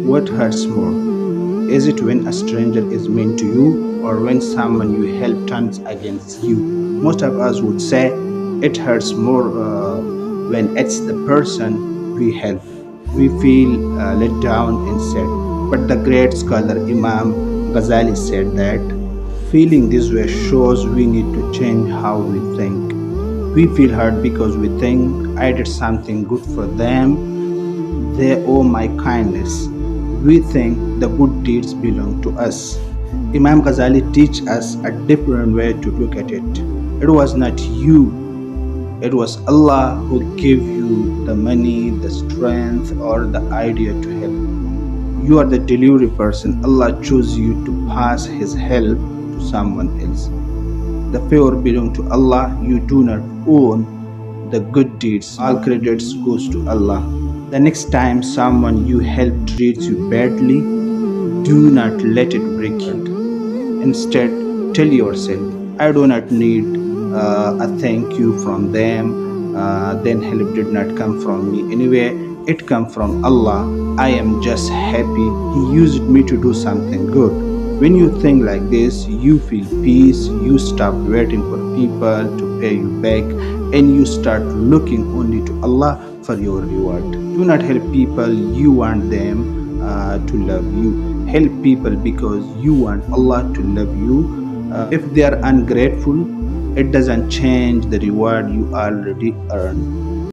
What hurts more? Is it when a stranger is mean to you or when someone you help turns against you? Most of us would say it hurts more when it's the person we help. We feel let down instead. But the great scholar Imam Ghazali said that feeling this way shows we need to change how we think. We feel hurt because we think I did something good for them, they owe my kindness. We think the good deeds belong to us. Imam Ghazali teach us a different way to look at it. It was not you, it was Allah who gave you the money, the strength, or the idea to help. You are the delivery person. Allah chose you to pass His help to someone else. The favor belongs to Allah. You do not own the good deeds. All credits goes to Allah. The next time someone you help treats you badly, do not let it break you. Instead, tell yourself, I do not need a thank you from them. Then help did not come from me. Anyway, it come from Allah. I am just happy He used me to do something good. When you think like this, you feel peace, you stop waiting for people to pay you back, and you start looking only to Allah for your reward. Do not help people you want them to love you. Help people because you want Allah to love you. If they are ungrateful, it doesn't change the reward you already earned.